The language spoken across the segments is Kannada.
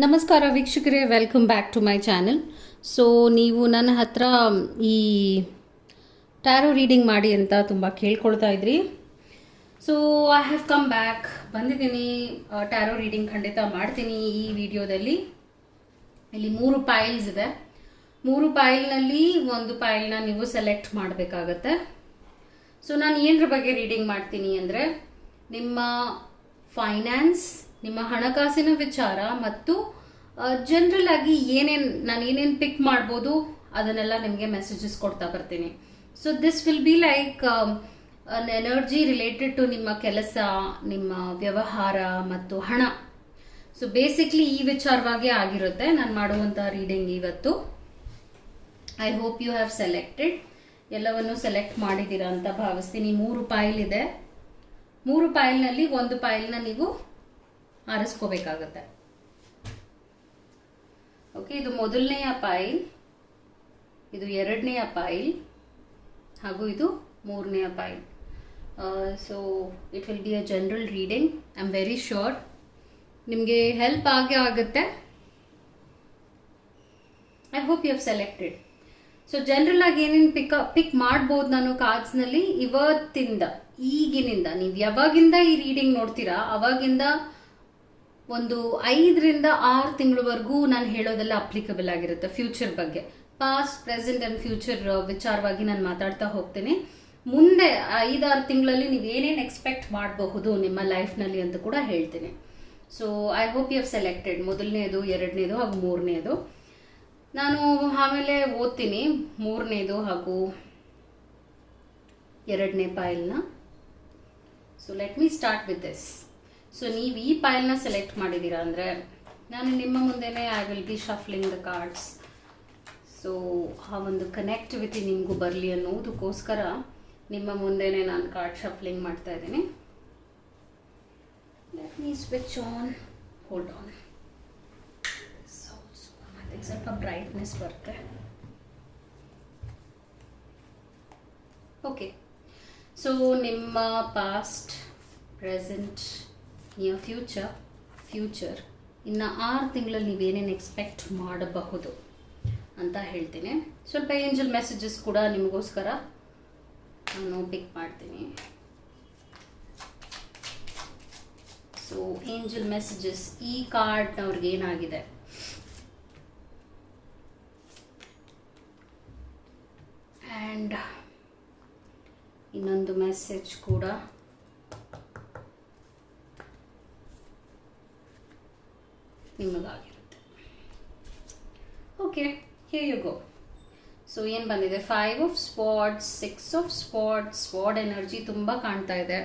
ನಮಸ್ಕಾರ ವೀಕ್ಷಕರೇ, welcome back to my channel. So ನೀವು ನನ್ನ ಹತ್ರ ಈ ಟ್ಯಾರೋ ರೀಡಿಂಗ್ ಮಾಡಿ ಅಂತ ತುಂಬ ಕೇಳ್ಕೊಳ್ತಾ ಇದ್ರಿ. So I have come back, ಬಂದಿದ್ದೀನಿ. ಟ್ಯಾರೋ ರೀಡಿಂಗ್ ಖಂಡಿತ ಮಾಡ್ತೀನಿ ಈ ವಿಡಿಯೋದಲ್ಲಿ. ಇಲ್ಲಿ 3 ಪೈಲ್ಸ್ ಇದೆ. 3 ಪೈಲ್ನಲ್ಲಿ ಒಂದು ಪೈಲ್ನ ನೀವು ಸೆಲೆಕ್ಟ್ ಮಾಡಬೇಕಾಗತ್ತೆ. ಸೊ ನಾನು ಏನರ ಬಗ್ಗೆ ರೀಡಿಂಗ್ ಮಾಡ್ತೀನಿ ಅಂದರೆ ನಿಮ್ಮ ಫೈನಾನ್ಸ್, ನಿಮ್ಮ ಹಣಕಾಸಿನ ವಿಚಾರ ಮತ್ತು ಜನರಲ್ ಆಗಿ ನಾನು ಏನೇನು ಪಿಕ್ ಮಾಡ್ಬೋದು ಅದನ್ನೆಲ್ಲ ನಿಮಗೆ ಮೆಸೇಜಸ್ ಕೊಡ್ತಾ ಬರ್ತೀನಿ. So this will be like an energy related to ನಿಮ್ಮ ಕೆಲಸ, ನಿಮ್ಮ ವ್ಯವಹಾರ ಮತ್ತು ಹಣ. ಸೊ ಬೇಸಿಕ್ಲಿ ಈ ವಿಚಾರವಾಗಿ ಆಗಿರುತ್ತೆ ನಾನು ಮಾಡುವಂಥ ರೀಡಿಂಗ್ ಇವತ್ತು. I hope you have selected, ಎಲ್ಲವನ್ನು ಸೆಲೆಕ್ಟ್ ಮಾಡಿದ್ದೀರಾ ಅಂತ ಭಾವಿಸ್ತೀನಿ. 3 ಪೈಲ್ ಇದೆ. 3 ಪೈಲ್ನಲ್ಲಿ ಒಂದು ಪೈಲ್ನ ನೀವು ಆರಿಸ್ಕೋಬೇಕಾಗತ್ತೆ. ಓಕೆ, ಇದು ಮೊದಲನೆಯ ಪೈಲ್, ಇದು 2ನೇಯ ಪೈಲ್ ಹಾಗೂ ಇದು 3ನೇಯ pile. So it will be a general reading. I am very sure ನಿಮಗೆ ಹೆಲ್ಪ್ ಆಗೇ ಆಗುತ್ತೆ. I hope you have selected. So general ಆಗಿ ಏನೇನು ಪಿಕ್ ಮಾಡ್ಬೋದು ನಾನು ಕಾರ್ಡ್ಸ್ನಲ್ಲಿ ಈಗಿನಿಂದ ನೀವು ಯಾವಾಗಿಂದ ಈ ರೀಡಿಂಗ್ ನೋಡ್ತೀರಾ ಅವಾಗಿಂದ ಒಂದು 5 ರಿಂದ 6 ತಿಂಗಳವರೆಗೂ ನಾನು ಹೇಳೋದೆಲ್ಲ ಅಪ್ಲಿಕಬಲ್ ಆಗಿರುತ್ತೆ. ಫ್ಯೂಚರ್ ಬಗ್ಗೆ, ಪಾಸ್ಟ್, ಪ್ರೆಸೆಂಟ್ ಅಂಡ್ ಫ್ಯೂಚರ್ ವಿಚಾರವಾಗಿ ನಾನು ಮಾತಾಡ್ತಾ ಹೋಗ್ತೀನಿ. ಮುಂದೆ 5-6 ತಿಂಗಳಲ್ಲಿ ನೀವು ಏನೇನು ಎಕ್ಸ್ಪೆಕ್ಟ್ ಮಾಡಬಹುದು ನಿಮ್ಮ ಲೈಫ್ನಲ್ಲಿ ಅಂತ ಕೂಡ ಹೇಳ್ತೀನಿ. So I hope you have selected. ಮೊದಲನೇದು, 2ನೇದು ಹಾಗೂ 3ನೇದು. ನಾನು ಆಮೇಲೆ ಓದ್ತೀನಿ 3ನೇದು ಹಾಗೂ 2ನೇ ಪೈಲ್ನ. So let me start with this. So ನೀವು ಈ ಪೈಲ್ನ ಸೆಲೆಕ್ಟ್ ಮಾಡಿದ್ದೀರಾ ಅಂದರೆ ನಾನು ನಿಮ್ಮ ಮುಂದೆನೇ I will be shuffling the cards. So ಆ ಒಂದು ಕನೆಕ್ಟಿವಿಟಿ ನಿಮಗೂ ಬರಲಿ ಅನ್ನೋದಕ್ಕೋಸ್ಕರ ನಿಮ್ಮ ಮುಂದೆನೇ ನಾನು ಕಾರ್ಡ್ ಶಫ್ಲಿಂಗ್ ಮಾಡ್ತಾ ಇದ್ದೀನಿ. Let me switch on, hold on. ಅದಕ್ಕೆ ಸ್ವಲ್ಪ ಬ್ರೈಟ್ನೆಸ್ ಬರುತ್ತೆ. ಓಕೆ, ಸೊ ನಿಮ್ಮ ಪಾಸ್ಟ್, ಪ್ರೆಸೆಂಟ್, ನಿಯರ್ ಫ್ಯೂಚರ್ ಇನ್ನು 6 ತಿಂಗಳಲ್ಲಿ ನೀವೇನೇನು ಎಕ್ಸ್ಪೆಕ್ಟ್ ಮಾಡಬಹುದು ಅಂತ ಹೇಳ್ತೀನಿ. ಸ್ವಲ್ಪ ಏಂಜಲ್ ಮೆಸೇಜಸ್ ಕೂಡ ನಿಮಗೋಸ್ಕರ ನಾನು ಪಿಕ್ ಮಾಡ್ತೀನಿ. ಸೊ ಏಂಜಲ್ ಮೆಸೇಜಸ್ ಈ ಕಾರ್ಡ್ನವ್ರಿಗೆ ಏನಾಗಿದೆ, ಆ್ಯಂಡ್ ಇನ್ನೊಂದು ಮೆಸೇಜ್ ಕೂಡ ನಿಮಗಾಗಿರುತ್ತೆ. Okay, here you go. So ಏನು ಬಂದಿದೆ, 5 of swords, 6 of swords. Sword energy ತುಂಬ ಕಾಣ್ತಾ ಇದೆ.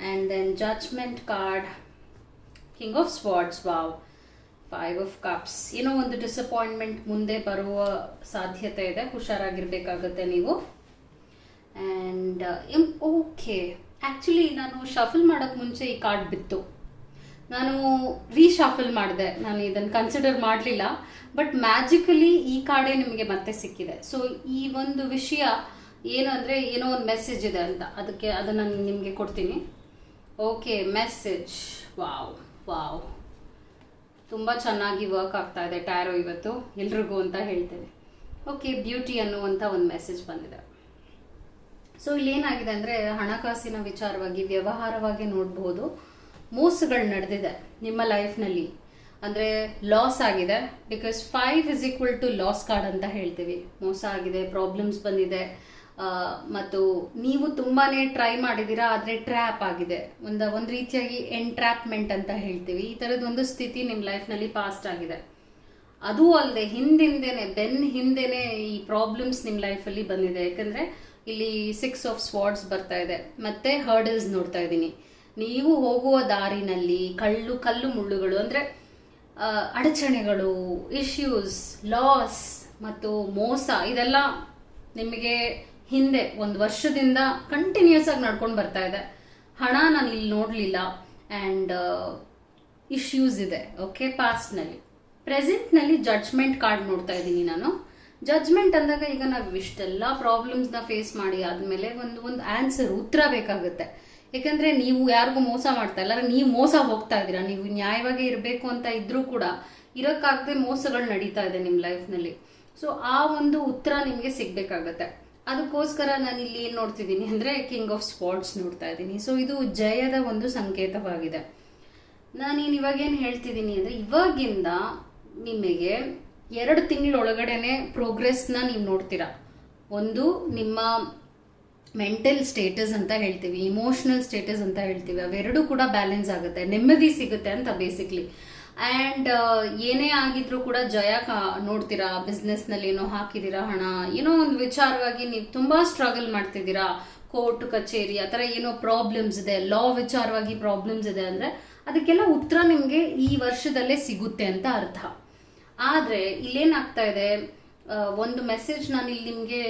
And then judgement card, king of swords. Wow, 5 of cups. ಏನೋ ಒಂದು ಡಿಸಪಾಯಿಂಟ್ಮೆಂಟ್ ಮುಂದೆ ಬರುವ ಸಾಧ್ಯತೆ ಇದೆ, ಹುಷಾರಾಗಿರ್ಬೇಕಾಗತ್ತೆ ನೀವು. ಆ್ಯಂಡ್ ಓಕೆ, ಆ್ಯಕ್ಚುಲಿ ನಾನು ಶಫಲ್ ಮಾಡೋಕ್ಕೆ ಮುಂಚೆ ಈ ಕಾರ್ಡ್ ಬಿತ್ತು. ನಾನು ರೀಶಫಲ್ ಮಾಡಿದೆ, ನಾನು ಇದನ್ನು ಕನ್ಸಿಡರ್ ಮಾಡಲಿಲ್ಲ. ಬಟ್ ಮ್ಯಾಜಿಕಲಿ ಈ ಕಾರ್ಡೇ ನಿಮಗೆ ಮತ್ತೆ ಸಿಕ್ಕಿದೆ. ಸೊ ಈ ಒಂದು ವಿಷಯ ಏನು ಅಂದರೆ ಏನೋ ಒಂದು ಮೆಸೇಜ್ ಇದೆ ಅಂತ, ಅದನ್ನು ನಾನು ನಿಮಗೆ ಕೊಡ್ತೀನಿ. Okay, message. ವಾವ್, ತುಂಬ ಚೆನ್ನಾಗಿ ವರ್ಕ್ ಆಗ್ತಾ ಇದೆ ಟ್ಯಾರೋ ಇವತ್ತು ಎಲ್ರಿಗೂ ಅಂತ ಹೇಳ್ತೇನೆ. ಓಕೆ, ಬ್ಯೂಟಿ ಅನ್ನುವಂಥ ಒಂದು ಮೆಸೇಜ್ ಬಂದಿದೆ. ಸೊ ಇಲ್ಲೇನಾಗಿದೆ ಅಂದರೆ ಹಣಕಾಸಿನ ವಿಚಾರವಾಗಿ, ವ್ಯವಹಾರವಾಗಿ ನೋಡ್ಬೋದು ಮೋಸಗಳು ನಡೆದಿದೆ ನಿಮ್ಮ ಲೈಫ್ನಲ್ಲಿ. ಅಂದರೆ ಲಾಸ್ ಆಗಿದೆ. Because 5 is equal to loss card ಅಂತ ಹೇಳ್ತೀವಿ. ಮೋಸ ಆಗಿದೆ, ಪ್ರಾಬ್ಲಮ್ಸ್ ಬಂದಿದೆ, ಮತ್ತು ನೀವು ತುಂಬಾ ಟ್ರೈ ಮಾಡಿದ್ದೀರಾ, ಆದರೆ ಟ್ರ್ಯಾಪ್ ಆಗಿದೆ. ಒಂದು ರೀತಿಯಾಗಿ ಎಂಟ್ರ್ಯಾಪ್ಮೆಂಟ್ ಅಂತ ಹೇಳ್ತೀವಿ. ಈ ಥರದೊಂದು ಸ್ಥಿತಿ ನಿಮ್ಮ ಲೈಫ್ನಲ್ಲಿ ಪಾಸ್ಟ್ ಆಗಿದೆ. ಅದೂ ಅಲ್ಲದೆ ಬೆನ್ನ ಹಿಂದೆನೇ ಈ ಪ್ರಾಬ್ಲಮ್ಸ್ ನಿಮ್ಮ ಲೈಫಲ್ಲಿ ಬಂದಿದೆ. ಯಾಕಂದರೆ ಇಲ್ಲಿ 6 ಆಫ್ ಸ್ವಾರ್ಡ್ಸ್ ಬರ್ತಾ ಇದೆ, ಮತ್ತು ಹರ್ಡಲ್ಸ್ ನೋಡ್ತಾ ಇದ್ದೀನಿ. ನೀವು ಹೋಗುವ ದಾರಿನಲ್ಲಿ ಕಲ್ಲು ಮುಳ್ಳುಗಳು ಅಂದರೆ ಅಡಚಣೆಗಳು, ಇಶ್ಯೂಸ್, ಲಾಸ್ ಮತ್ತು ಮೋಸ ಇದೆಲ್ಲ ನಿಮಗೆ ಹಿಂದೆ 1 ವರ್ಷದಿಂದ ಕಂಟಿನ್ಯೂಸ್ ಆಗಿ ನಡ್ಕೊಂಡು ಬರ್ತಾ ಇದೆ. ಹಣ ನಾನು ಇಲ್ಲಿ ನೋಡಲಿಲ್ಲ, ಆ್ಯಂಡ್ ಇಶ್ಯೂಸ್ ಇದೆ. ಓಕೆ, ಪಾಸ್ಟ್ನಲ್ಲಿ. ಪ್ರೆಸೆಂಟ್ನಲ್ಲಿ ಜಡ್ಜ್ಮೆಂಟ್ ಕಾರ್ಡ್ ನೋಡ್ತಾ ಇದ್ದೀನಿ ನಾನು. ಜಡ್ಜ್ಮೆಂಟ್ ಅಂದಾಗ ಈಗ ನಾವು ಇಷ್ಟೆಲ್ಲ ಪ್ರಾಬ್ಲಮ್ಸ್ನ ಫೇಸ್ ಮಾಡಿ ಆದಮೇಲೆ ಒಂದು ಆನ್ಸರ್, ಉತ್ತರ ಬೇಕಾಗುತ್ತೆ. ಯಾಕಂದರೆ ನೀವು ಯಾರಿಗೂ ಮೋಸ ಮಾಡ್ತಾ ಇಲ್ಲ, ನೀವು ಮೋಸ ಹೋಗ್ತಾ ಇದ್ದೀರಾ. ನೀವು ನ್ಯಾಯವಾಗಿ ಇರಬೇಕು ಅಂತ ಇದ್ರೂ ಕೂಡ ಇರೋಕ್ಕಾಗದೆ ಮೋಸಗಳು ನಡೀತಾ ಇದೆ ನಿಮ್ಮ ಲೈಫ್ನಲ್ಲಿ. ಸೊ ಆ ಒಂದು ಉತ್ತರ ನಿಮಗೆ ಸಿಗಬೇಕಾಗತ್ತೆ. ಅದಕ್ಕೋಸ್ಕರ ನಾನು ಇಲ್ಲಿ ಏನು ನೋಡ್ತಿದ್ದೀನಿ ಅಂದರೆ ಕಿಂಗ್ ಆಫ್ ಸ್ಪಾಟ್ಸ್ ನೋಡ್ತಾ ಇದ್ದೀನಿ. ಸೊ ಇದು ಜಯದ ಒಂದು ಸಂಕೇತವಾಗಿದೆ. ನಾನೇನು ಇವಾಗೇನು ಹೇಳ್ತಿದ್ದೀನಿ ಅಂದರೆ, ಇವಾಗಿಂದ ನಿಮಗೆ 2 ತಿಂಗಳೊಳಗಡೆನೆ ಪ್ರೋಗ್ರೆಸ್ನ ನೀವು ನೋಡ್ತೀರಾ. ಒಂದು ನಿಮ್ಮ ಮೆಂಟಲ್ ಸ್ಟೇಟಸ್ ಅಂತ ಹೇಳ್ತೀವಿ, ಇಮೋಷನಲ್ ಸ್ಟೇಟಸ್ ಅಂತ ಹೇಳ್ತೀವಿ, ಅವೆರಡೂ ಕೂಡ ಬ್ಯಾಲೆನ್ಸ್ ಆಗುತ್ತೆ, ನೆಮ್ಮದಿ ಸಿಗುತ್ತೆ ಅಂತ ಬೇಸಿಕ್ಲಿ. ಆ್ಯಂಡ್ ಏನೇ ಆಗಿದ್ರೂ ಕೂಡ ಜಯ ನೋಡ್ತೀರಾ. ಬಿಸ್ನೆಸ್ನಲ್ಲಿ ಏನೋ ಹಾಕಿದ್ದೀರಾ ಹಣ, ಏನೋ ಒಂದು ವಿಚಾರವಾಗಿ ನೀವು ತುಂಬ ಸ್ಟ್ರಗಲ್ ಮಾಡ್ತಿದ್ದೀರಾ, ಕೋರ್ಟ್ ಕಚೇರಿ ಆ ಥರ ಏನೋ ಪ್ರಾಬ್ಲಮ್ಸ್ ಇದೆ, ಲಾ ವಿಚಾರವಾಗಿ ಪ್ರಾಬ್ಲಮ್ಸ್ ಇದೆ ಅಂದರೆ ಅದಕ್ಕೆಲ್ಲ ಉತ್ತರ ನಿಮಗೆ ಈ ವರ್ಷದಲ್ಲೇ ಸಿಗುತ್ತೆ ಅಂತ ಅರ್ಥ. ಆದರೆ ಇಲ್ಲೇನಾಗ್ತಾ ಇದೆ, ಒಂದು ಮೆಸೇಜ್ ನಾನು ಇಲ್ಲಿ ನಿಮಗೆ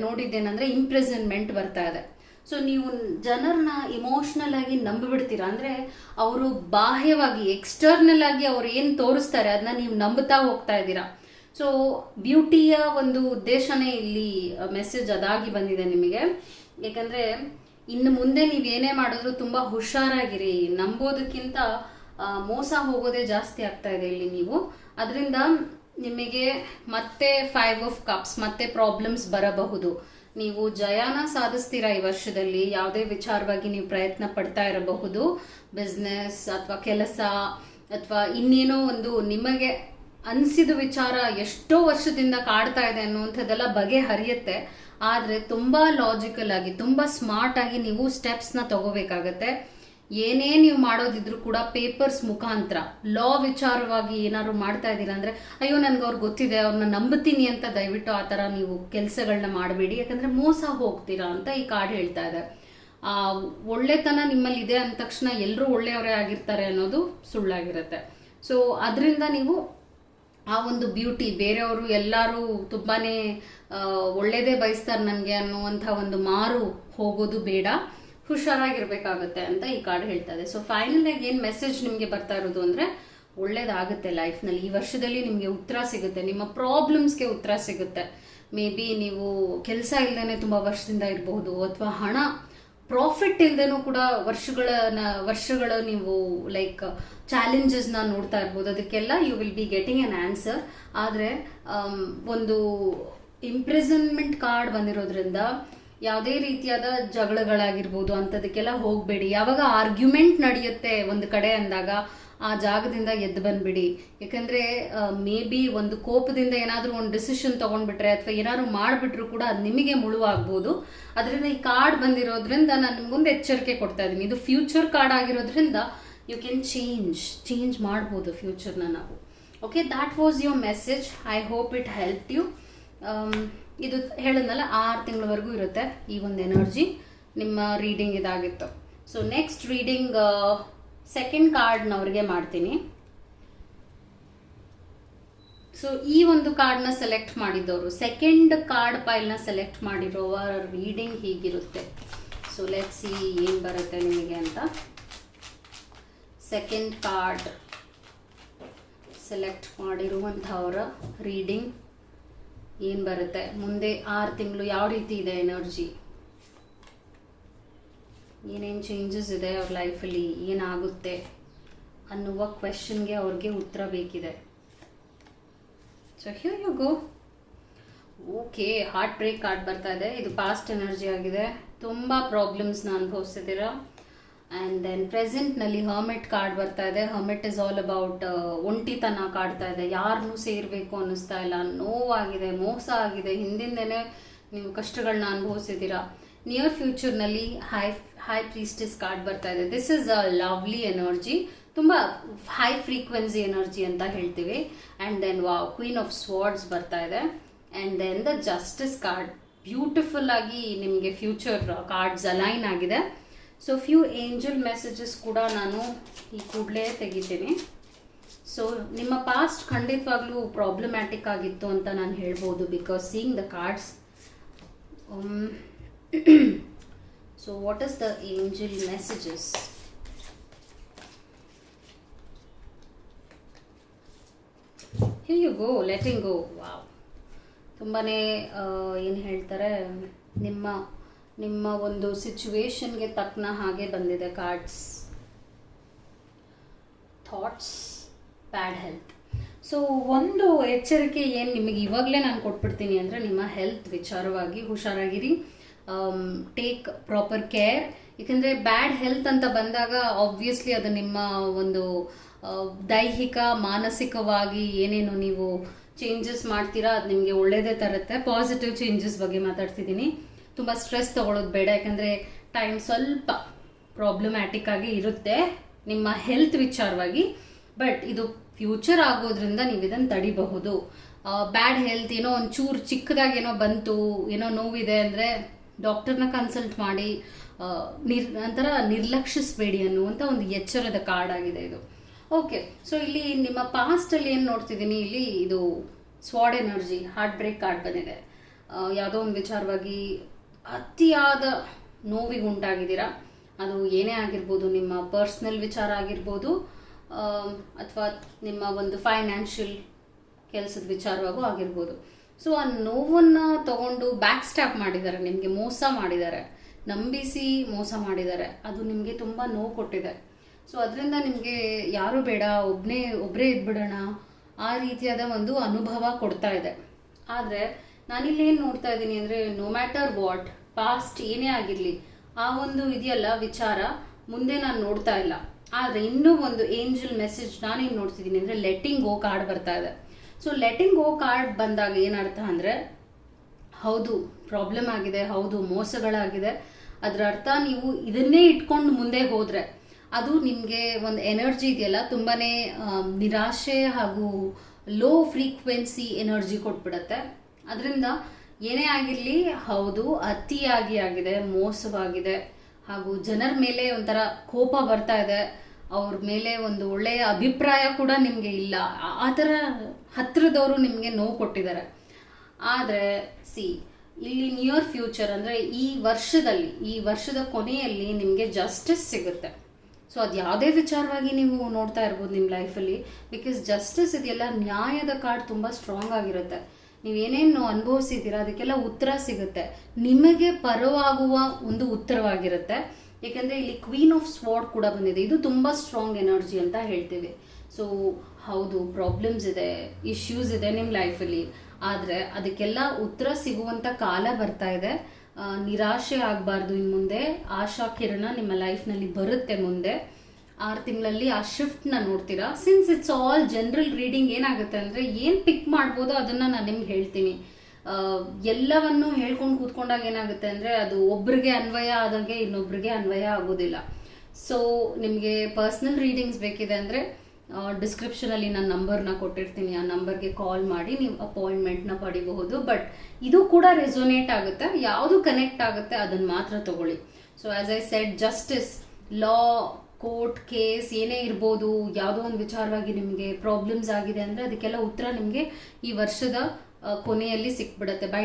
ನೋಡಿದ್ದೇನೆಂದರೆ ಇಂಪ್ರಿಸನ್ಮೆಂಟ್ ಬರ್ತಾ ಇದೆ. ಸೊ ನೀವು ಜನರನ್ನ ಇಮೋಷ್ನಲ್ ಆಗಿ ನಂಬಿಬಿಡ್ತೀರಾ. ಅಂದರೆ ಅವರು ಬಾಹ್ಯವಾಗಿ ಎಕ್ಸ್ಟರ್ನಲ್ ಆಗಿ ಅವ್ರು ಏನು ತೋರಿಸ್ತಾರೆ ಅದನ್ನ ನೀವು ನಂಬುತ್ತಾ ಹೋಗ್ತಾ ಇದ್ದೀರಾ. ಸೊ ಬ್ಯೂಟಿಯ ಒಂದು ಉದ್ದೇಶನೇ ಇಲ್ಲಿ ಮೆಸೇಜ್ ಅದಾಗಿ ಬಂದಿದೆ ನಿಮಗೆ. ಯಾಕಂದರೆ ಇನ್ನು ಮುಂದೆ ನೀವೇನೇ ಮಾಡಿದ್ರು ತುಂಬ ಹುಷಾರಾಗಿರಿ. ನಂಬೋದಕ್ಕಿಂತ ಮೋಸ ಹೋಗೋದೇ ಜಾಸ್ತಿ ಆಗ್ತಾ ಇದೆ ಇಲ್ಲಿ ನೀವು. ಅದರಿಂದ ನಿಮಗೆ ಮತ್ತೆ 5 ಆಫ್ ಕಪ್ಸ್ ಮತ್ತೆ ಪ್ರಾಬ್ಲಮ್ಸ್ ಬರಬಹುದು. ನೀವು ಜಯನ ಸಾಧಿಸ್ತೀರಾ ಈ ವರ್ಷದಲ್ಲಿ. ಯಾವುದೇ ವಿಚಾರವಾಗಿ ನೀವು ಪ್ರಯತ್ನ ಪಡ್ತಾ ಇರಬಹುದು, ಬಿಸ್ನೆಸ್ ಅಥವಾ ಕೆಲಸ ಅಥವಾ ಇನ್ನೇನೋ ಒಂದು ನಿಮಗೆ ಅನಿಸಿದ ವಿಚಾರ ಎಷ್ಟೋ ವರ್ಷದಿಂದ ಕಾಡ್ತಾ ಇದೆ ಅನ್ನುವಂಥದ್ದೆಲ್ಲ ಬಗೆಹರಿಯುತ್ತೆ. ಆದರೆ ತುಂಬ ಲಾಜಿಕಲ್ ಆಗಿ ತುಂಬ ಸ್ಮಾರ್ಟ್ ಆಗಿ ನೀವು ಸ್ಟೆಪ್ಸ್ನ ತಗೋಬೇಕಾಗತ್ತೆ. ಏನೇ ನೀವು ಮಾಡೋದಿದ್ರು ಕೂಡ ಪೇಪರ್ಸ್ ಮುಖಾಂತರ ಲಾ ವಿಚಾರವಾಗಿ ಏನಾದ್ರು ಮಾಡ್ತಾ ಇದ್ದೀರಾ ಅಂದರೆ, ಅಯ್ಯೋ ನನಗೆ ಅವ್ರಿಗೆ ಗೊತ್ತಿದೆ, ಅವ್ರನ್ನ ನಂಬುತ್ತೀನಿ ಅಂತ ದಯವಿಟ್ಟು ಆ ಥರ ನೀವು ಕೆಲಸಗಳನ್ನ ಮಾಡಬೇಡಿ. ಯಾಕಂದರೆ ಮೋಸ ಹೋಗ್ತೀರಾ ಅಂತ ಈ ಕಾರ್ಡ್ ಹೇಳ್ತಾ ಇದೆ. ಒಳ್ಳೆತನ ನಿಮ್ಮಲ್ಲಿ ಇದೆ ಅಂದ ತಕ್ಷಣ ಎಲ್ಲರೂ ಒಳ್ಳೆಯವರೇ ಆಗಿರ್ತಾರೆ ಅನ್ನೋದು ಸುಳ್ಳಾಗಿರುತ್ತೆ. ಸೊ ಅದರಿಂದ ನೀವು ಆ ಒಂದು ಬ್ಯೂಟಿ, ಬೇರೆಯವರು ಎಲ್ಲರೂ ತುಂಬಾ ಒಳ್ಳೇದೇ ಬಯಸ್ತಾರೆ ನನಗೆ ಅನ್ನುವಂಥ ಒಂದು ಮಾರು ಹೋಗೋದು ಬೇಡ, ಹುಷಾರಾಗಿರ್ಬೇಕಾಗತ್ತೆ ಅಂತ ಈ ಕಾರ್ಡ್ ಹೇಳ್ತಾ ಇದೆ. ಸೊ ಫೈನಲ್ ಆಗಿ ಏನು ಮೆಸೇಜ್ ನಿಮಗೆ ಬರ್ತಾ ಇರೋದು ಅಂದರೆ, ಒಳ್ಳೇದಾಗುತ್ತೆ ಲೈಫ್ನಲ್ಲಿ. ಈ ವರ್ಷದಲ್ಲಿ ನಿಮಗೆ ಉತ್ತರ ಸಿಗುತ್ತೆ, ನಿಮ್ಮ ಪ್ರಾಬ್ಲಮ್ಸ್ಗೆ ಉತ್ತರ ಸಿಗುತ್ತೆ. ಮೇ ಬಿ ನೀವು ಕೆಲಸ ಇಲ್ಲದೇ ತುಂಬ ವರ್ಷದಿಂದ ಇರಬಹುದು, ಅಥವಾ ಹಣ ಪ್ರಾಫಿಟ್ ಇಲ್ಲದೇನೂ ಕೂಡ ವರ್ಷಗಳ ನೀವು ಲೈಕ್ ಚಾಲೆಂಜಸ್ನ ನೋಡ್ತಾ ಇರ್ಬೋದು. ಅದಕ್ಕೆಲ್ಲ you will be getting on answer. ಆದರೆ ಒಂದು ಇಂಪ್ರಿಸನ್ಮೆಂಟ್ ಕಾರ್ಡ್ ಬಂದಿರೋದ್ರಿಂದ ಯಾವುದೇ ರೀತಿಯಾದ ಜಗಳಗಳಾಗಿರ್ಬೋದು ಅಂಥದಕ್ಕೆಲ್ಲ ಹೋಗಬೇಡಿ. ಯಾವಾಗ ಆರ್ಗ್ಯುಮೆಂಟ್ ನಡೆಯುತ್ತೆ ಒಂದು ಕಡೆ ಅಂದಾಗ ಆ ಜಾಗದಿಂದ ಎದ್ದು ಬಂದ್ಬಿಡಿ. ಯಾಕಂದರೆ ಮೇ ಬಿ ಒಂದು ಕೋಪದಿಂದ ಏನಾದರೂ ಒಂದು ಡಿಸಿಷನ್ ತೊಗೊಂಡ್ಬಿಟ್ರೆ ಅಥವಾ ಏನಾದ್ರು ಮಾಡಿಬಿಟ್ರು ಕೂಡ ಅದು ನಿಮಗೆ ಮುಳುವಾಗ್ಬೋದು. ಅದರಿಂದ ಈ ಕಾರ್ಡ್ ಬಂದಿರೋದ್ರಿಂದ ನಾನು ನಿಮ್ಗೊಂದು ಎಚ್ಚರಿಕೆ ಕೊಡ್ತಾ ಇದ್ದೀನಿ. ಇದು ಫ್ಯೂಚರ್ ಕಾರ್ಡ್ ಆಗಿರೋದ್ರಿಂದ ಯು ಕ್ಯಾನ್ ಚೇಂಜ್ ಮಾಡ್ಬೋದು ಫ್ಯೂಚರ್ನ ನಾವು. Okay, that was your message. I hope it help you. ಇದು ಹೇಳಿದ್ನಲ್ಲ 6 ತಿಂಗಳವರೆಗೂ ಇರುತ್ತೆ ಈ ಒಂದು ಎನರ್ಜಿ. ನಿಮ್ಮ ರೀಡಿಂಗ್ ಇದಾಗಿತ್ತು. ಸೊ ನೆಕ್ಸ್ಟ್ ರೀಡಿಂಗ್ ಸೆಕೆಂಡ್ ಕಾರ್ಡ್ನವ್ರಿಗೆ ಮಾಡ್ತೀನಿ. ಸೊ ಈ ಒಂದು ಕಾರ್ಡ್ನ ಸೆಲೆಕ್ಟ್ ಮಾಡಿದವರು, ಸೆಕೆಂಡ್ ಕಾರ್ಡ್ ಪೈಲ್ನ ಸೆಲೆಕ್ಟ್ ಮಾಡಿರೋವರ ರೀಡಿಂಗ್ ಹೀಗಿರುತ್ತೆ. ಸೊ ಲೆಟ್ಸ್ ಸಿ ಏನು ಬರುತ್ತೆ ನಿಮಗೆ ಅಂತ. ಸೆಕೆಂಡ್ ಕಾರ್ಡ್ ಸೆಲೆಕ್ಟ್ ಮಾಡಿರುವಂಥವರ ರೀಡಿಂಗ್ ಏನು ಬರುತ್ತೆ, ಮುಂದೆ 6 ತಿಂಗಳು ಯಾವ ರೀತಿ ಇದೆ ಎನರ್ಜಿ, ಏನೇನು ಚೇಂಜಸ್ ಇದೆ ಅವ್ರ ಲೈಫಲ್ಲಿ, ಏನಾಗುತ್ತೆ ಅನ್ನುವ ಕ್ವೆಶನ್ಗೆ ಅವ್ರಿಗೆ ಉತ್ತರ ಬೇಕಿದೆ. So here you go. Okay, heart break card ಬರ್ತಾ ಇದೆ. ಇದು ಪಾಸ್ಟ್ ಎನರ್ಜಿ ಆಗಿದೆ. ತುಂಬ ಪ್ರಾಬ್ಲಮ್ಸ್ನ ಅನುಭವಿಸ್ತಿದ್ದೀರಾ. ಆ್ಯಂಡ್ ದೆನ್ ಪ್ರೆಸೆಂಟ್ನಲ್ಲಿ ಹರ್ಮಿಟ್ ಕಾರ್ಡ್ ಬರ್ತಾ ಇದೆ. ಹರ್ಮಿಟ್ ಇಸ್ ಆಲ್ ಅಬೌಟ್ ಒಂಟಿತನ ಕಾಡ್ತಾ ಇದೆ. ಯಾರನ್ನೂ ಸೇರಬೇಕು ಅನ್ನಿಸ್ತಾ ಇಲ್ಲ, ನೋವಾಗಿದೆ, ಮೋಸ ಆಗಿದೆ, ಹಿಂದಿಂದನೇ ನೀವು ಕಷ್ಟಗಳನ್ನ ಅನುಭವಿಸಿದ್ದೀರಾ. ನಿಯರ್ ಫ್ಯೂಚರ್ನಲ್ಲಿ ಹೈ ಪ್ರೀಸ್ಟೆಸ್ ಕಾರ್ಡ್ ಬರ್ತಾ ಇದೆ. This is a lovely energy, ತುಂಬ ಹೈ ಫ್ರೀಕ್ವೆನ್ಸಿ ಎನರ್ಜಿ ಅಂತ ಹೇಳ್ತೀವಿ. And then wow, queen of swords ಬರ್ತಾ ಇದೆ. And then the justice card, beautiful ಆಗಿ ನಿಮಗೆ ಫ್ಯೂಚರ್ ಕಾರ್ಡ್ಸ್ ಅಲೈನ್ ಆಗಿದೆ. ಸೊ ಫ್ಯೂ ಏಂಜಲ್ ಮೆಸೇಜಸ್ ಕೂಡ ನಾನು ಈ ಕೂಡಲೇ ತೆಗಿತೀನಿ. ಸೊ ನಿಮ್ಮ ಪಾಸ್ಟ್ ಖಂಡಿತವಾಗ್ಲೂ ಪ್ರಾಬ್ಲಮ್ಯಾಟಿಕ್ ಆಗಿತ್ತು ಅಂತ ನಾನು ಹೇಳ್ಬೋದು, because seeing the cards. So what is the angel messages? Here you go, letting go. Wow, ತುಂಬಾ ಏನು ಹೇಳ್ತಾರೆ, ನಿಮ್ಮ ನಿಮ್ಮ ಒಂದು ಸಿಚುವೇಶನ್ಗೆ ತಕ್ಕನ ಹಾಗೆ ಬಂದಿದೆ ಕಾರ್ಡ್ಸ್. ಥಾಟ್ಸ್, ಬ್ಯಾಡ್ ಹೆಲ್ತ್. ಸೊ ಒಂದು ಎಚ್ಚರಿಕೆ ಏನು ನಿಮಗೆ ಇವಾಗಲೇ ನಾನು ಕೊಟ್ಬಿಡ್ತೀನಿ ಅಂದರೆ, ನಿಮ್ಮ ಹೆಲ್ತ್ ವಿಚಾರವಾಗಿ ಹುಷಾರಾಗಿರಿ. Take proper care. ಏಕೆಂದರೆ ಬ್ಯಾಡ್ ಹೆಲ್ತ್ ಅಂತ ಬಂದಾಗ ಆಬ್ವಿಯಸ್ಲಿ ಅದು ನಿಮ್ಮ ಒಂದು ದೈಹಿಕ ಮಾನಸಿಕವಾಗಿ ಏನೇನು ನೀವು ಚೇಂಜಸ್ ಮಾಡ್ತೀರಾ ಅದು ನಿಮಗೆ ಒಳ್ಳೇದೇ ತರುತ್ತೆ. ಪಾಸಿಟಿವ್ ಚೇಂಜಸ್ ಬಗ್ಗೆ ಮಾತಾಡ್ತಿದ್ದೀನಿ. ತುಂಬ ಸ್ಟ್ರೆಸ್ ತೊಗೊಳೋದು ಬೇಡ, ಯಾಕಂದರೆ ಟೈಮ್ ಸ್ವಲ್ಪ ಪ್ರಾಬ್ಲಮ್ಯಾಟಿಕ್ ಆಗಿ ಇರುತ್ತೆ ನಿಮ್ಮ ಹೆಲ್ತ್ ವಿಚಾರವಾಗಿ. ಬಟ್ ಇದು ಫ್ಯೂಚರ್ ಆಗೋದ್ರಿಂದ ನೀವು ಇದನ್ನು ತಡಿಬಹುದು. ಬ್ಯಾಡ್ ಹೆಲ್ತ್ ಏನೋ ಒಂಚೂರು ಚಿಕ್ಕದಾಗೇನೋ ಬಂತು, ಏನೋ ನೋವಿದೆ ಅಂದರೆ ಡಾಕ್ಟರ್ನ ಕನ್ಸಲ್ಟ್ ಮಾಡಿ ನಂತರ ನಿರ್ಲಕ್ಷಿಸಬೇಡಿ ಅನ್ನುವಂಥ ಒಂದು ಎಚ್ಚರದ ಕಾರ್ಡ್ ಆಗಿದೆ ಇದು. ಓಕೆ, ಸೊ ಇಲ್ಲಿ ನಿಮ್ಮ ಪಾಸ್ಟಲ್ಲಿ ಏನು ನೋಡ್ತಿದ್ದೀನಿ, ಇಲ್ಲಿ ಇದು sword energy, heart break card ಬಂದಿದೆ. ಯಾವುದೋ ಒಂದು ವಿಚಾರವಾಗಿ ಅತಿಯಾದ ನೋವಿಗೆ ಉಂಟಾಗಿದ್ದೀರಾ. ಅದು ಏನೇ ಆಗಿರ್ಬೋದು, ನಿಮ್ಮ ಪರ್ಸ್ನಲ್ ವಿಚಾರ ಆಗಿರ್ಬೋದು ಅಥವಾ ನಿಮ್ಮ ಒಂದು ಫೈನಾನ್ಷಿಯಲ್ ಕೆಲಸದ ವಿಚಾರವಾಗೂ ಆಗಿರ್ಬೋದು. ಸೊ ಆ ನೋವನ್ನು ತಗೊಂಡು ಬ್ಯಾಕ್ ಸ್ಟ್ಯಾಪ್ ಮಾಡಿದ್ದಾರೆ, ನಿಮಗೆ ಮೋಸ ಮಾಡಿದ್ದಾರೆ, ನಂಬಿಸಿ ಮೋಸ ಮಾಡಿದ್ದಾರೆ. ಅದು ನಿಮಗೆ ತುಂಬ ನೋವು ಕೊಟ್ಟಿದೆ. ಸೊ ಅದರಿಂದ ನಿಮಗೆ ಯಾರು ಬೇಡ, ಒಬ್ಬರೇ ಇದ್ಬಿಡೋಣ ಆ ರೀತಿಯಾದ ಒಂದು ಅನುಭವ ಕೊಡ್ತಾ ಇದೆ. ಆದರೆ ನಾನಿಲ್ಲಿ ಏನು ನೋಡ್ತಾ ಇದ್ದೀನಿ ಅಂದರೆ, ನೋ ಮ್ಯಾಟರ್ ವಾಟ್, ಪಾಸ್ಟ್ ಏನೇ ಆಗಿರಲಿ, ಆ ಒಂದು ಇದೆಯಲ್ಲ ವಿಚಾರ ಮುಂದೆ ನಾನು ನೋಡ್ತಾ ಇಲ್ಲ. ಆದರೆ ಇನ್ನೂ ಒಂದು ಏಂಜಲ್ ಮೆಸೇಜ್ ನಾನೇನು ನೋಡ್ತಿದ್ದೀನಿ ಅಂದರೆ, ಲೆಟ್ಟಿಂಗ್ ಗೋ ಕಾರ್ಡ್ ಬರ್ತಾ ಇದೆ. ಸೊ ಲೆಟ್ಟಿಂಗ್ ಗೋ ಕಾರ್ಡ್ ಬಂದಾಗ ಏನರ್ಥ ಅಂದರೆ, ಹೌದು ಪ್ರಾಬ್ಲಮ್ ಆಗಿದೆ, ಹೌದು ಮೋಸಗಳಾಗಿದೆ, ಅದರ ಅರ್ಥ ನೀವು ಇದನ್ನೇ ಇಟ್ಕೊಂಡು ಮುಂದೆ ಹೋದರೆ ಅದು ನಿಮಗೆ ಒಂದು ಎನರ್ಜಿ ಇದೆಯಲ್ಲ ತುಂಬಾ ನಿರಾಶೆ ಹಾಗೂ ಲೋ ಫ್ರೀಕ್ವೆನ್ಸಿ ಎನರ್ಜಿ ಕೊಟ್ಬಿಡತ್ತೆ. ಅದರಿಂದ ಏನೇ ಆಗಿರಲಿ, ಹೌದು ಅತಿಯಾಗಿ ಆಗಿದೆ, ಮೋಸವಾಗಿದೆ, ಹಾಗೂ ಜನರ ಮೇಲೆ ಒಂಥರ ಕೋಪ ಬರ್ತಾ ಇದೆ, ಅವ್ರ ಮೇಲೆ ಒಂದು ಒಳ್ಳೆಯ ಅಭಿಪ್ರಾಯ ಕೂಡ ನಿಮಗೆ ಇಲ್ಲ, ಆ ಥರ ಹತ್ತಿರದವರು ನಿಮಗೆ ನೋವು ಕೊಟ್ಟಿದ್ದಾರೆ. ಆದರೆ ಇಲ್ಲಿ ನಿಯರ್ ಫ್ಯೂಚರ್ ಅಂದರೆ ಈ ವರ್ಷದ ಕೊನೆಯಲ್ಲಿ ನಿಮಗೆ ಜಸ್ಟಿಸ್ ಸಿಗುತ್ತೆ. ಸೊ ಅದು ಯಾವುದೇ ವಿಚಾರವಾಗಿ ನೀವು ನೋಡ್ತಾ ಇರ್ಬೋದು ನಿಮ್ಮ ಲೈಫಲ್ಲಿ, ಬಿಕಾಸ್ ಜಸ್ಟಿಸ್ ಇದೆಯಲ್ಲ, ನ್ಯಾಯದ ಕಾರ್ಡ್ ತುಂಬ ಸ್ಟ್ರಾಂಗ್ ಆಗಿರುತ್ತೆ. ನೀವೇನೇನು ಅನುಭವಿಸಿದ್ದೀರಾ ಅದಕ್ಕೆಲ್ಲ ಉತ್ತರ ಸಿಗುತ್ತೆ, ನಿಮಗೆ ಪರವಾಗುವ ಒಂದು ಉತ್ತರವಾಗಿರುತ್ತೆ. ಏಕೆಂದರೆ ಇಲ್ಲಿ ಕ್ವೀನ್ ಆಫ್ ಸ್ವಾರ್ಡ್ ಕೂಡ ಬಂದಿದೆ, ಇದು ತುಂಬ ಸ್ಟ್ರಾಂಗ್ ಎನರ್ಜಿ ಅಂತ ಹೇಳ್ತೀವಿ. ಸೊ ಹೌದು ಪ್ರಾಬ್ಲಮ್ಸ್ ಇದೆ, ಇಶ್ಯೂಸ್ ಇದೆ ನಿಮ್ಮ ಲೈಫಲ್ಲಿ, ಆದರೆ ಅದಕ್ಕೆಲ್ಲ ಉತ್ತರ ಸಿಗುವಂಥ ಕಾಲ ಬರ್ತಾ ಇದೆ. ನಿರಾಶೆ ಆಗಬಾರ್ದು. ಇನ್ನು ಮುಂದೆ ಆಶಾ ಕಿರಣ ನಿಮ್ಮ ಲೈಫ್ನಲ್ಲಿ ಬರುತ್ತೆ. ಮುಂದೆ 6 ತಿಂಗಳಲ್ಲಿ ಆ ಶಿಫ್ಟ್ನ ನೋಡ್ತೀರಾ. Since it's all general reading, ಏನಾಗುತ್ತೆ ಅಂದರೆ ಏನು ಪಿಕ್ ಮಾಡ್ಬೋದು ಅದನ್ನು ನಾನು ನಿಮ್ಗೆ ಹೇಳ್ತೀನಿ. ಎಲ್ಲವನ್ನು ಹೇಳ್ಕೊಂಡು ಕೂತ್ಕೊಂಡಾಗ ಏನಾಗುತ್ತೆ ಅಂದರೆ, ಅದು ಒಬ್ರಿಗೆ ಅನ್ವಯ ಆದಂಗೆ ಇನ್ನೊಬ್ರಿಗೆ ಅನ್ವಯ ಆಗೋದಿಲ್ಲ. ಸೊ ನಿಮಗೆ ಪರ್ಸ್ನಲ್ ರೀಡಿಂಗ್ಸ್ ಬೇಕಿದೆ ಅಂದರೆ ಡಿಸ್ಕ್ರಿಪ್ಷನಲ್ಲಿ ನಾನು ನಂಬರ್ನ ಕೊಟ್ಟಿರ್ತೀನಿ, ಆ ನಂಬರ್ಗೆ ಕಾಲ್ ಮಾಡಿ ನೀವು ಅಪಾಯಿಂಟ್ಮೆಂಟ್ನ ಪಡಿಬಹುದು. ಬಟ್ ಇದು ಕೂಡ ರೆಸೊನೇಟ್ ಆಗುತ್ತೆ, ಯಾವುದು ಕನೆಕ್ಟ್ ಆಗುತ್ತೆ ಅದನ್ನು ಮಾತ್ರ ತಗೊಳ್ಳಿ. So as I shed, justice, law, court case ಏನೇ ಇರ್ಬೋದು, ಯಾವುದೋ ಒಂದು ವಿಚಾರವಾಗಿ ನಿಮಗೆ ಪ್ರಾಬ್ಲಮ್ಸ್ ಆಗಿದೆ ಅಂದರೆ ಅದಕ್ಕೆಲ್ಲ ಉತ್ತರ ನಿಮಗೆ ಈ ವರ್ಷದ ಕೊನೆಯಲ್ಲಿ ಸಿಕ್ಬಿಡುತ್ತೆ. ಬೈ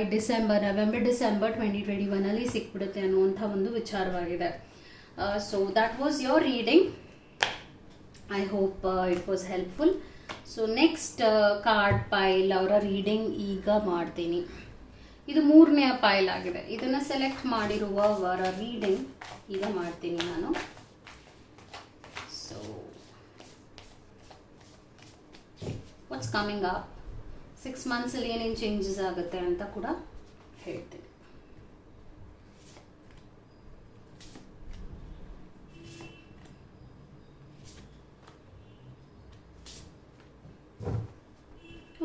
ನವೆಂಬರ್ ಡಿಸೆಂಬರ್ 2021 ಸಿಕ್ಬಿಡುತ್ತೆ ಅನ್ನುವಂಥ ಒಂದು ವಿಚಾರವಾಗಿದೆ. So that was your reading. I hope it was helpful. So next card pile ಅವರ ರೀಡಿಂಗ್ ಈಗ ಮಾಡ್ತೀನಿ. ಇದು 3ನೇ ಪೈಲ್ ಆಗಿದೆ. ಇದನ್ನು ಸೆಲೆಕ್ಟ್ ಮಾಡಿರುವವರ ರೀಡಿಂಗ್ ಈಗ ಮಾಡ್ತೀನಿ ನಾನು. ಸೊ ವಾಟ್ಸ್ ಕಮಿಂಗ್ ಅಪ್, 6 ಮಂತ್ಸಲ್ಲಿ ಏನೇನು ಚೇಂಜಸ್ ಆಗುತ್ತೆ ಅಂತ ಕೂಡ ಹೇಳ್ತೀನಿ.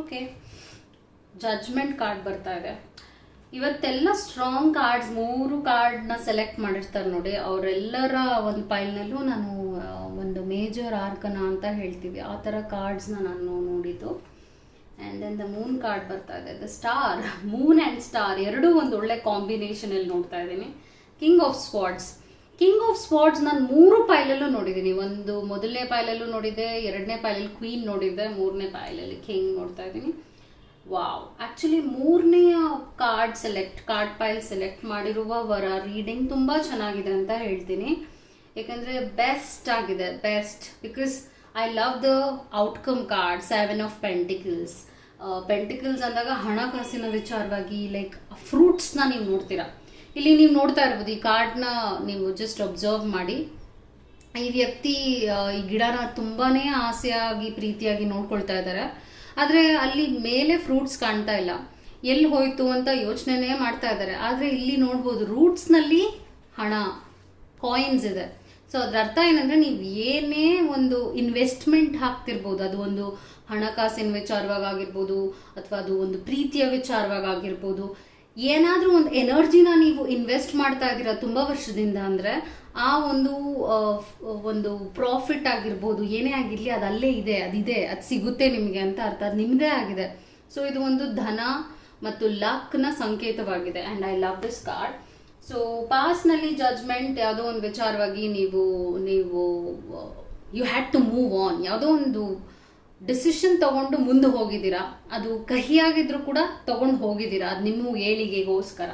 ಓಕೆ, ಜಡ್ಜ್ಮೆಂಟ್ ಕಾರ್ಡ್ ಬರ್ತಾ ಇದೆ. ಇವತ್ತೆಲ್ಲ ಸ್ಟ್ರಾಂಗ್ ಕಾರ್ಡ್ಸ್, 3 ಕಾರ್ಡ್ನ ಸೆಲೆಕ್ಟ್ ಮಾಡಿರ್ತಾರೆ ನೋಡಿ, ಅವರೆಲ್ಲರ ಒಂದು ಪೈಲ್ನಲ್ಲೂ ನಾನು ಒಂದು ಮೇಜರ್ ಆರ್ಕನ ಅಂತ ಹೇಳ್ತೀವಿ ಆ ಥರ ಕಾರ್ಡ್ಸ್ನ ನಾನು ನೋಡಿದ್ದು. And then the moon card ಬರ್ತಾ ಇದೆ. The star, moon and star ಎರಡೂ ಒಂದು ಒಳ್ಳೆ ಕಾಂಬಿನೇಷನಲ್ಲಿ ನೋಡ್ತಾ ಇದ್ದೀನಿ. ಕಿಂಗ್ ಆಫ್ ಸ್ವಾರ್ಡ್ಸ್ ನಾನು 3 ಪೈಲಲ್ಲೂ ನೋಡಿದ್ದೀನಿ. ಒಂದು ಮೊದಲನೇ ಪೈಲಲ್ಲೂ ನೋಡಿದ್ದೆ, 2ನೇ ಪೈಲಲ್ಲಿ ಕ್ವೀನ್ ನೋಡಿದ್ದೆ, 3ನೇ ಪೈಲಲ್ಲಿ ಕಿಂಗ್ ನೋಡ್ತಾ ಇದ್ದೀನಿ. ವಾವ್, ಆ್ಯಕ್ಚುಲಿ 3ನೇ ಕಾರ್ಡ್ ಪೈಲ್ ಸೆಲೆಕ್ಟ್ ಮಾಡಿರುವವರ ರೀಡಿಂಗ್ ತುಂಬ ಚೆನ್ನಾಗಿದೆ ಅಂತ ಹೇಳ್ತೀನಿ. ಯಾಕಂದರೆ ಬೆಸ್ಟ್ ಆಗಿದೆ, best, because I love the outcome card. 7 of pentacles. Pentacles ಅಂದಾಗ ಹಣಕಾಸಿನ ವಿಚಾರವಾಗಿ ಲೈಕ್ ಫ್ರೂಟ್ಸ್ನ ನೀವು ನೋಡ್ತೀರಾ. ಇಲ್ಲಿ ನೀವು ನೋಡ್ತಾ ಇರ್ಬೋದು, ಈ ಕಾರ್ಡ್ನ ನೀವು ಜಸ್ಟ್ ಅಬ್ಸರ್ವ್ ಮಾಡಿ. ಈ ವ್ಯಕ್ತಿ ಈ ಗಿಡನ ತುಂಬಾನೇ ಆಸೆಯಾಗಿ ಪ್ರೀತಿಯಾಗಿ ನೋಡ್ಕೊಳ್ತಾ ಇದ್ದಾರೆ. ಆದ್ರೆ ಅಲ್ಲಿ ಮೇಲೆ ಫ್ರೂಟ್ಸ್ ಕಾಣ್ತಾ ಇಲ್ಲ, ಎಲ್ಲಿ ಹೋಯ್ತು ಅಂತ ಯೋಚನೆನೇ ಮಾಡ್ತಾ ಇದ್ದಾರೆ. ಆದ್ರೆ ಇಲ್ಲಿ ನೋಡ್ಬೋದು ರೂಟ್ಸ್ನಲ್ಲಿ ಹಣ, ಕಾಯಿನ್ಸ್ ಇದೆ. ಸೊ ಅದ್ರ ಅರ್ಥ ಏನಂದ್ರೆ ನೀವು ಏನೇ ಒಂದು ಇನ್ವೆಸ್ಟ್ಮೆಂಟ್ ಹಾಕ್ತಿರ್ಬೋದು, ಅದು ಒಂದು ಹಣಕಾಸಿನ ವಿಚಾರವಾಗಿರ್ಬೋದು ಅಥವಾ ಅದು ಒಂದು ಪ್ರೀತಿಯ ವಿಚಾರವಾಗಿರ್ಬೋದು, ಏನಾದ್ರೂ ಒಂದು ಎನರ್ಜಿನ ನೀವು ಇನ್ವೆಸ್ಟ್ ಮಾಡ್ತಾ ಇದ್ದೀರಾ ತುಂಬಾ ವರ್ಷದಿಂದ ಅಂದ್ರೆ ಆ ಒಂದು ಪ್ರಾಫಿಟ್ ಆಗಿರ್ಬೋದು, ಏನೇ ಆಗಿರ್ಲಿ ಅದು ಅಲ್ಲೇ ಇದೆ, ಅದು ಸಿಗುತ್ತೆ ನಿಮಗೆ ಅಂತ ಅರ್ಥ. ಅದು ನಿಮ್ದೇ ಆಗಿದೆ. ಸೊ ಇದು ಒಂದು ಧನ ಮತ್ತು ಲಕ್ನ ಸಂಕೇತವಾಗಿದೆ. And I love this card. So ಪಾಸ್ಟ್ನಲ್ಲಿ ಜಡ್ಜ್ಮೆಂಟ್ ಯಾವುದೋ ಒಂದು ವಿಚಾರವಾಗಿ ನೀವು you had to move on, ಯಾವುದೋ ಒಂದು ಡಿಸಿಷನ್ ತಗೊಂಡು ಮುಂದೆ ಹೋಗಿದ್ದೀರಾ. ಅದು ಕಹಿಯಾಗಿದ್ರು ಕೂಡ ತಗೊಂಡು ಹೋಗಿದ್ದೀರಾ, ಅದು ನಿಮ್ಮ ಏಳಿಗೆಗೋಸ್ಕರ.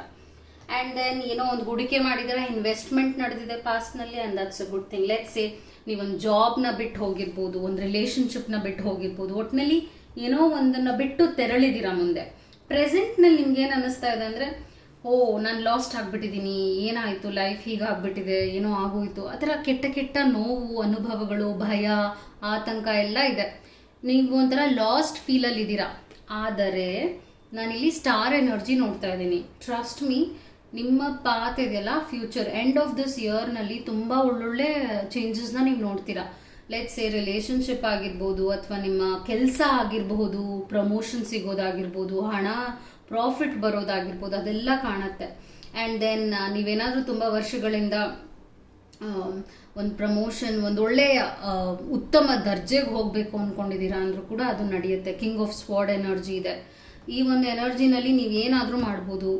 ಆ್ಯಂಡ್ ದೆನ್ ಏನೋ ಒಂದು ಹೂಡಿಕೆ ಮಾಡಿದರೆ ಇನ್ವೆಸ್ಟ್ಮೆಂಟ್ ನಡೆದಿದೆ ಪಾಸ್ಟ್ನಲ್ಲಿ, and that's a good thing. Let's say ನೀವೊಂದು ಜಾಬ್ನ ಬಿಟ್ಟು ಹೋಗಿರ್ಬೋದು, ಒಂದು ರಿಲೇಶನ್ಶಿಪ್ನ ಬಿಟ್ಟು ಹೋಗಿರ್ಬೋದು, ಒಟ್ಟಿನಲ್ಲಿ ಏನೋ ಒಂದನ್ನು ಬಿಟ್ಟು ತೆರಳಿದ್ದೀರಾ ಮುಂದೆ. ಪ್ರೆಸೆಂಟ್ನಲ್ಲಿ ನಿಮ್ಗೆ ಏನು ಅನ್ನಿಸ್ತಾ ಇದೆ ಅಂದರೆ, ನಾನು ಲಾಸ್ಟ್ ಆಗಿಬಿಟ್ಟಿದ್ದೀನಿ, ಏನಾಯಿತು ಲೈಫ್ ಹೀಗಾಗ್ಬಿಟ್ಟಿದೆ, ಏನೋ ಆಗೋಯ್ತು, ಆ ಥರ ಕೆಟ್ಟ ಕೆಟ್ಟ ನೋವು, ಅನುಭವಗಳು, ಭಯ, ಆತಂಕ ಎಲ್ಲ ಇದೆ. ನೀವು ಒಂಥರ ಲಾಸ್ಟ್ ಫೀಲಲ್ಲಿದ್ದೀರಾ. ಆದರೆ ನಾನಿಲ್ಲಿ ಸ್ಟಾರ್ ಎನರ್ಜಿ ನೋಡ್ತಾ ಇದ್ದೀನಿ. ಟ್ರಸ್ಟ್ ಮೀ, ನಿಮ್ಮ ಪಾತ್ ಇದೆಯಲ್ಲ, ಫ್ಯೂಚರ್ ಎಂಡ್ ಆಫ್ ದಿಸ್ ಇಯರ್ನಲ್ಲಿ ತುಂಬ ಒಳ್ಳೊಳ್ಳೆ ಚೇಂಜಸ್ನ ನೀವು ನೋಡ್ತೀರಾ. ಲೆಟ್ಸ್ ಸೇ ರಿಲೇಶನ್ಶಿಪ್ ಆಗಿರ್ಬೋದು, ಅಥವಾ ನಿಮ್ಮ ಕೆಲಸ ಆಗಿರಬಹುದು, ಪ್ರಮೋಷನ್ ಸಿಗೋದಾಗಿರ್ಬೋದು, ಹಣ ಪ್ರಾಫಿಟ್ ಬರೋದಾಗಿರ್ಬೋದು, ಅದೆಲ್ಲ ಕಾಣುತ್ತೆ. ಆ್ಯಂಡ್ ದೆನ್ ನೀವೇನಾದರೂ ತುಂಬ ವರ್ಷಗಳಿಂದ ಒಂದು ಪ್ರಮೋಷನ್, ಒಂದು ಒಳ್ಳೆಯ ಉತ್ತಮ ದರ್ಜೆಗೆ ಹೋಗಬೇಕು ಅಂದ್ಕೊಂಡಿದ್ದೀರಾ ಅಂದರೂ ಕೂಡ ಅದು ನಡೆಯುತ್ತೆ. ಕಿಂಗ್ ಆಫ್ ಸ್ವಾರ್ಡ್ ಎನರ್ಜಿ ಇದೆ. ಈ ಒಂದು ಎನರ್ಜಿನಲ್ಲಿ ನೀವೇನಾದರೂ ಮಾಡ್ಬೋದು.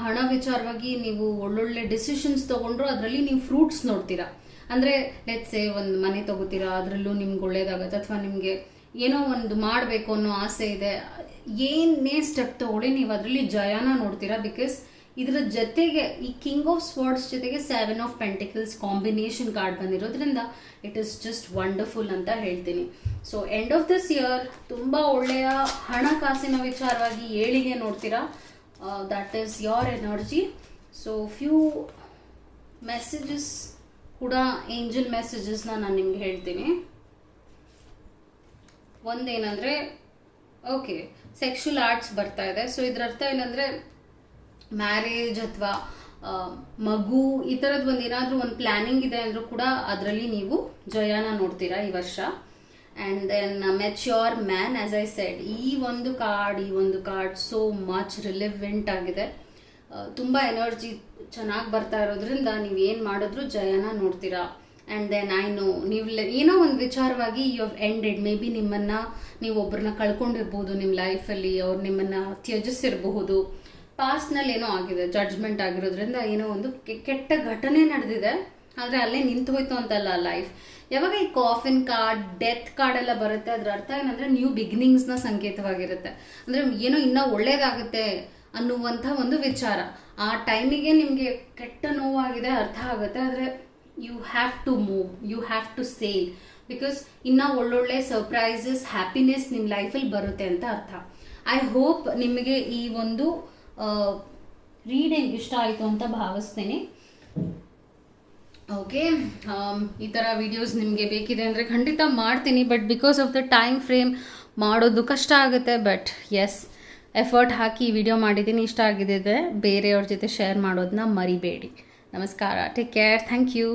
ಹಣ ವಿಚಾರವಾಗಿ ನೀವು ಒಳ್ಳೊಳ್ಳೆ ಡಿಸಿಷನ್ಸ್ ತೊಗೊಂಡ್ರು ಅದರಲ್ಲಿ ನೀವು ಫ್ರೂಟ್ಸ್ ನೋಡ್ತೀರಾ. ಅಂದರೆ ಲೆಟ್ಸ್ ಸೇ ಒಂದು ಮನೆ ತಗೋತೀರಾ, ಅದರಲ್ಲೂ ನಿಮ್ಗೆ ಒಳ್ಳೇದಾಗುತ್ತೆ. ಅಥವಾ ನಿಮಗೆ ಏನೋ ಒಂದು ಮಾಡಬೇಕು ಅನ್ನೋ ಆಸೆ ಇದೆ, ಏನೇ ಸ್ಟೆಪ್ ತಗೊಳ್ಳಿ ನೀವು ಅದರಲ್ಲಿ ಜಯನ ನೋಡ್ತೀರಾ. ಬಿಕಾಸ್ ಇದರ ಜೊತೆಗೆ ಈ ಕಿಂಗ್ ಆಫ್ ಸ್ವರ್ಡ್ಸ್ ಜೊತೆಗೆ 7 ಆಫ್ ಪೆಂಟಿಕಲ್ಸ್ ಕಾಂಬಿನೇಷನ್ ಕಾರ್ಡ್ ಬಂದಿರೋದ್ರಿಂದ ಇಟ್ ಇಸ್ ಜಸ್ಟ್ ವಂಡರ್ಫುಲ್ ಅಂತ ಹೇಳ್ತೀನಿ. So end of this year ತುಂಬ ಒಳ್ಳೆಯ ಹಣಕಾಸಿನ ವಿಚಾರವಾಗಿ ಏಳಿಗೆ ನೋಡ್ತೀರಾ. That is your energy. So few messages ಕೂಡ, ಏಂಜಲ್ ಮೆಸೇಜಸ್ನ ನಾನು ನಿಮ್ಗೆ ಹೇಳ್ತೀನಿ. ಒಂದೇನಂದರೆ, ಓಕೆ, ಸೆಕ್ಷುವಲ್ ಆರ್ಟ್ಸ್ ಬರ್ತಾ ಇದೆ. ಸೊ ಇದ್ರ ಅರ್ಥ ಏನಂದರೆ ಮ್ಯಾರೇಜ್ ಅಥವಾ ಮಗು ಈ ಥರದ್ದು ಒಂದು ಏನಾದರೂ ಒಂದು ಪ್ಲ್ಯಾನಿಂಗ್ ಇದೆ ಅಂದರೂ ಕೂಡ ಅದರಲ್ಲಿ ನೀವು ಜಯನ ನೋಡ್ತೀರಾ ಈ ವರ್ಷ. And then mature man, as I said, ಈ ಒಂದು ಕಾರ್ಡ್ ಸೋ ಮಚ್ ರಿಲೆವೆಂಟ್ ಆಗಿದೆ. ತುಂಬ ಎನರ್ಜಿ ಚೆನ್ನಾಗಿ ಬರ್ತಾ ಇರೋದ್ರಿಂದ ನೀವು ಏನು ಮಾಡಿದ್ರು ಜಯನ ನೋಡ್ತೀರಾ. ಆ್ಯಂಡ್ ದೆನ್ ಐ ನೋ ನೀವು ಏನೋ ಒಂದು ವಿಚಾರವಾಗಿ you have ended, maybe ನೀವು ಒಬ್ಬರನ್ನ ಕಳ್ಕೊಂಡಿರ್ಬೋದು ನಿಮ್ಮ ಲೈಫಲ್ಲಿ, ಅವ್ರು ನಿಮ್ಮನ್ನು ತ್ಯಜಿಸಿರಬಹುದು. ಪಾಸ್ಟ್ನಲ್ಲಿ ಏನೋ ಆಗಿದೆ, ಜಡ್ಜ್ಮೆಂಟ್ ಆಗಿರೋದ್ರಿಂದ ಏನೋ ಒಂದು ಕೆಟ್ಟ ಘಟನೆ ನಡೆದಿದೆ. ಆದರೆ ಅಲ್ಲೇ ನಿಂತು ಹೋಯ್ತು ಅಂತಲ್ಲ ಲೈಫ್. ಯಾವಾಗ ಈ ಕಾಫಿನ್ ಕಾರ್ಡ್, ಡೆತ್ ಕಾರ್ಡ್ ಎಲ್ಲ ಬರುತ್ತೆ, ಅದರ ಅರ್ಥ ಏನಂದರೆ ನ್ಯೂ ಬಿಗಿನಿಂಗ್ಸ್ನ ಸಂಕೇತವಾಗಿರುತ್ತೆ. ಅಂದರೆ ಏನೋ ಇನ್ನೂ ಒಳ್ಳೇದಾಗುತ್ತೆ ಅನ್ನುವಂಥ ಒಂದು ವಿಚಾರ. ಆ ಟೈಮಿಗೆ ನಿಮಗೆ ಕೆಟ್ಟ ನೋವಾಗಿದೆ, ಅರ್ಥ ಆಗುತ್ತೆ. ಆದರೆ you have to move, you have to sail, because ಇನ್ನೂ ಒಳ್ಳೊಳ್ಳೆ ಸರ್ಪ್ರೈಸಸ್, ಹ್ಯಾಪಿನೆಸ್ ನಿಮ್ಮ ಲೈಫಲ್ಲಿ ಬರುತ್ತೆ ಅಂತ ಅರ್ಥ. ಐ ಹೋಪ್ ನಿಮಗೆ ಈ ಒಂದು ರೀಡಿಂಗ್ ಇಷ್ಟ ಆಯಿತು ಅಂತ ಭಾವಿಸ್ತೀನಿ. ಓಕೆ, ಈ ಥರ ವಿಡಿಯೋಸ್ ನಿಮಗೆ ಬೇಕಿದೆ ಅಂದರೆ ಖಂಡಿತ ಮಾಡ್ತೀನಿ. But because of the time frame ಮಾಡೋದು ಕಷ್ಟ ಆಗುತ್ತೆ. ಬಟ್ ಎಸ್, ಎಫರ್ಟ್ ಹಾಕಿ ಈ ವಿಡಿಯೋ ಮಾಡಿದ್ದೀನಿ. ಇಷ್ಟ ಆಗಿದ್ದರೆ ಬೇರೆಯವ್ರ ಜೊತೆ ಶೇರ್ ಮಾಡೋದನ್ನ ಮರಿಬೇಡಿ. ನಮಸ್ಕಾರ, ಟೇಕ್ ಕೇರ್, ಥ್ಯಾಂಕ್ ಯು.